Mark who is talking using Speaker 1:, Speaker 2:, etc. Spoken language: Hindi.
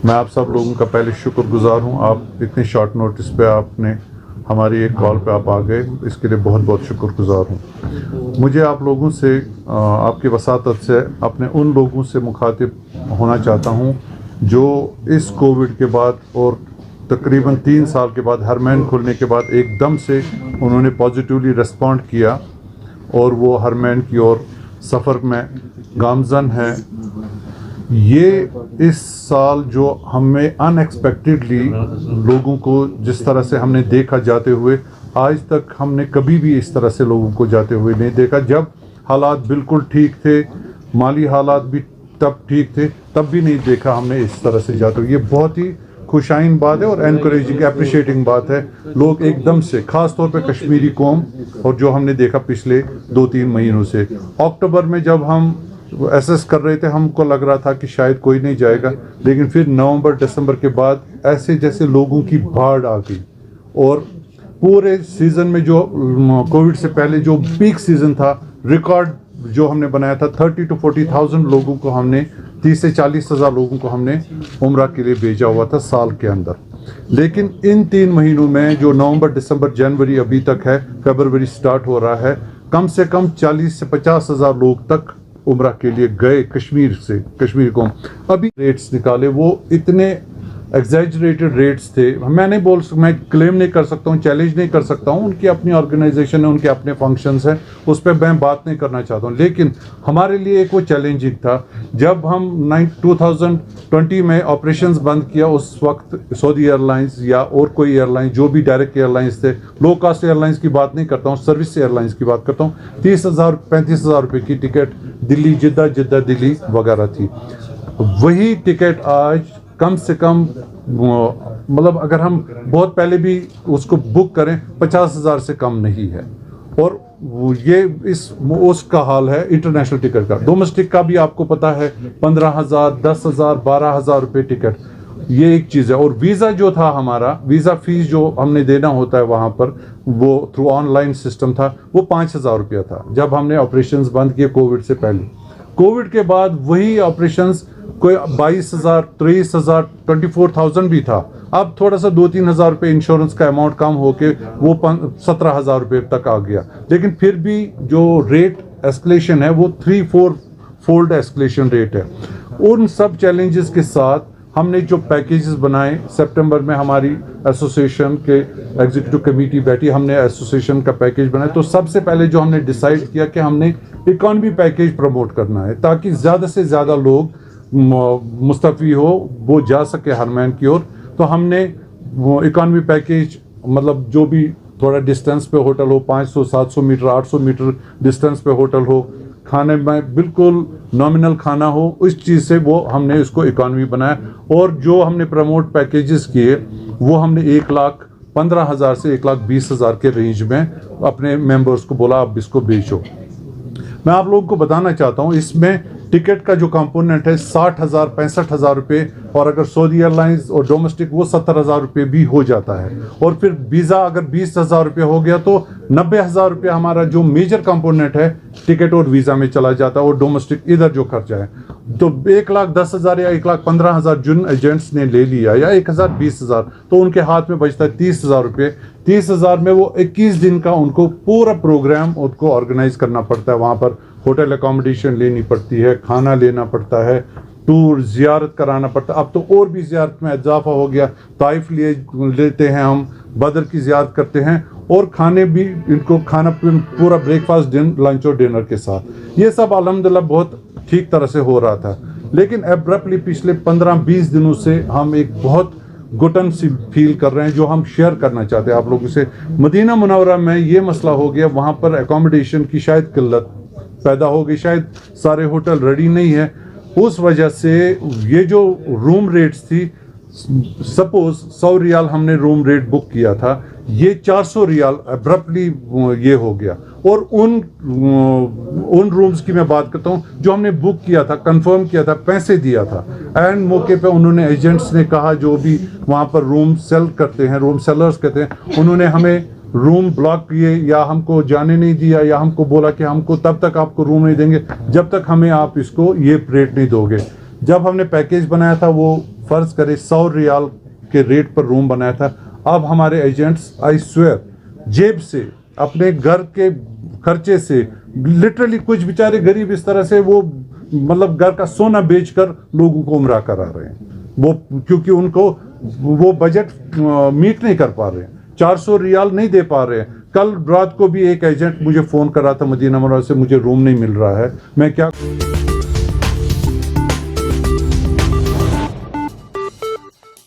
Speaker 1: मैं आप सब लोगों का पहले शुक्रगुजार हूँ। आप इतने शॉर्ट नोटिस पे आपने हमारी एक कॉल पे आप आ गए, इसके लिए बहुत बहुत शुक्रगुजार हूँ। मुझे आप लोगों से आपकी वसातत से अपने उन लोगों से मुखातिब होना चाहता हूँ जो इस कोविड के बाद और तकरीबन 3 साल के बाद हरमैन खुलने के बाद एकदम से उन्होंने पॉजिटिवली रिस्पॉन्ड किया और वो हरमैन की ओर सफ़र में गामजन है। ये इस साल जो हमें अनएक्सपेक्टेडली लोगों को जिस तरह से हमने देखा जाते हुए, आज तक हमने कभी भी इस तरह से लोगों को जाते हुए नहीं देखा। जब हालात बिल्कुल ठीक थे, माली हालात भी तब ठीक थे, तब भी नहीं देखा हमने इस तरह से जाते हुए। ये बहुत ही खुशाइन बात है और एनकरेजिंग अप्रिशिएटिंग बात है। लोग एकदम से, ख़ास तौर पे कश्मीरी कौम, और जो हमने देखा पिछले 2-3 महीनों से, अक्टूबर में जब हम एसेस कर रहे थे हमको लग रहा था कि शायद कोई नहीं जाएगा, लेकिन फिर नवंबर दिसंबर के बाद ऐसे जैसे लोगों की बाढ़ आ गई। और पूरे सीज़न में जो कोविड से पहले जो पीक सीज़न था, रिकॉर्ड जो हमने बनाया था 30,000 to 40,000 लोगों को हमने, 30 से 40 हज़ार लोगों को हमने उम्रा के लिए भेजा हुआ था साल के अंदर। लेकिन इन 3 महीनों में जो नवंबर दिसंबर जनवरी अभी तक है, फरवरी स्टार्ट हो रहा है, कम से कम 40 से 50 हज़ार लोग तक उम्रा के लिए गए कश्मीर से। कश्मीर को अभी रेट्स निकाले, वो इतने एग्जैजरेटेड रेट्स थे। मैं क्लेम नहीं कर सकता हूँ, चैलेंज नहीं कर सकता हूँ, उनकी अपनी ऑर्गेनाइजेशन है, उनके अपने फंक्शंस हैं, उस पर मैं बात नहीं करना चाहता हूँ। लेकिन हमारे लिए एक वो चैलेंजिंग था जब हम 2020 में ऑपरेशंस बंद किया। उस वक्त सऊदी एयरलाइंस या और कोई एयरलाइन, जो भी डायरेक्ट एयरलाइंस थे, लो कास्ट एयरलाइंस की बात नहीं करता हूँ, सर्विस एयरलाइंस की बात करता हूँ, 30,000 35,000 रुपये की टिकट दिल्ली जिद्दा, जिद्दा दिल्ली वगैरह थी। वही टिकट आज कम से कम, मतलब अगर हम बहुत पहले भी उसको बुक करें, 50,000 से कम नहीं है। और ये उसका हाल है इंटरनेशनल टिकट का। डोमेस्टिक का भी आपको पता है 15,000, 10,000, 12,000 रुपये टिकट, ये एक चीज़ है। और वीज़ा जो था हमारा, वीज़ा फीस जो हमने देना होता है वहाँ पर, वो थ्रू ऑनलाइन सिस्टम था, वो 5,000 रुपया था जब हमने ऑपरेशंस बंद किए कोविड से पहले। कोविड के बाद वही ऑपरेशंस कोई 22,000, 23,000, 24,000 भी था। अब थोड़ा सा 2-3 हज़ार रुपये इंश्योरेंस का अमाउंट कम होके वो 17,000 रुपये तक आ गया। लेकिन फिर भी जो रेट एस्केलेशन है वो 3-4 फोल्ड एस्केलेशन रेट है। उन सब चैलेंजेस के साथ हमने जो पैकेजेस बनाए, सितंबर में हमारी एसोसिएशन के एग्जीक्यूटिव कमेटी बैठी, हमने एसोसिएशन का पैकेज बनाया। तो सबसे पहले जो हमने डिसाइड किया कि हमने इकॉनमी पैकेज प्रमोट करना है, ताकि ज़्यादा से ज़्यादा लोग मुस्तफ़ी हो, वो जा सके हरमैन की ओर। तो हमने वो इकॉनमी पैकेज, मतलब जो भी थोड़ा डिस्टेंस पे होटल हो, 500, 700 मीटर, 800 मीटर डिस्टेंस पे होटल हो, खाने में बिल्कुल नॉमिनल खाना हो, उस चीज़ से वो हमने इसको इकॉनमी बनाया। और जो हमने प्रमोट पैकेजेस किए वो हमने 1,15,000 से 1,20,000 के रेंज में अपने मेंबर्स को बोला आप इसको बेचो। मैं आप लोगों को बताना चाहता हूँ, इसमें टिकट का जो कंपोनेंट है 60,000, 65,000 रुपये, और अगर सऊदी एयरलाइंस और डोमेस्टिक वो 70,000 रुपये भी हो जाता है। और फिर वीज़ा अगर 20,000 रुपये हो गया तो 90,000 रुपये हमारा जो मेजर कंपोनेंट है टिकट और वीज़ा में चला जाता है, और डोमेस्टिक इधर जो खर्चा है। तो 1,10,000 या 1,15,000 जिन एजेंट्स ने ले लिया, या 1,000, 20,000, तो उनके हाथ में बचता है 30,000 रुपये। 30,000 में वो 21 दिन का उनको पूरा प्रोग्राम उनको ऑर्गेनाइज करना पड़ता है। वहाँ पर होटल अकोमोडेशन लेनी पड़ती है, खाना लेना पड़ता है, टूर ज़ियारत कराना पड़ता है। अब तो और भी ज़ियारत में इजाफा हो गया, ताइफ लेते हैं हम, बदर की ज़ियारत करते हैं, और खाने भी इनको खाना पूरा ब्रेकफास्ट, लंच और डिनर के साथ। ये सब अल्हम्दुलिल्लाह बहुत ठीक तरह से हो रहा था। लेकिन एब्रप्टली पिछले 15-20 दिनों से हम एक बहुत घुटन सी फील कर रहे हैं, जो हम शेयर करना चाहते हैं आप लोगों से। मदीना मुनव्वरा में ये मसला हो गया, वहाँ पर अकोमोडेशन की शायद किल्लत पैदा हो गई, शायद सारे होटल रेडी नहीं है। उस वजह से ये जो रूम रेट्स थी, सपोज 100 रियाल हमने रूम रेट बुक किया था, ये 400 रियाल अब्रप्टली ये हो गया। और उन रूम्स की मैं बात करता हूँ जो हमने बुक किया था, कंफर्म किया था, पैसे दिया था, एंड मौके पे उन्होंने, एजेंट्स ने कहा, जो भी वहाँ पर रूम सेल करते हैं, रूम सेलर्स कहते हैं, उन्होंने हमें रूम ब्लॉक किए, या हमको जाने नहीं दिया, या हमको बोला कि हमको तब तक आपको रूम नहीं देंगे जब तक हमें आप इसको ये रेट नहीं दोगे। जब हमने पैकेज बनाया था वो फ़र्ज़ करें 100 रियाल के रेट पर रूम बनाया था, अब हमारे एजेंट्स आई स्वेयर जेब से अपने घर के खर्चे से लिटरली कुछ बेचारे गरीब इस तरह से वो मतलब घर का सोना बेचकर लोगों को उम्रा करा रहे हैं, वो क्योंकि उनको वो बजट मीट नहीं कर पा रहे हैं, 400 रियाल नहीं दे पा रहे हैं। कल रात को भी एक एजेंट मुझे फ़ोन कर रहा था मदीना मुनव्वरा से, मुझे रूम नहीं मिल रहा है, मैं क्या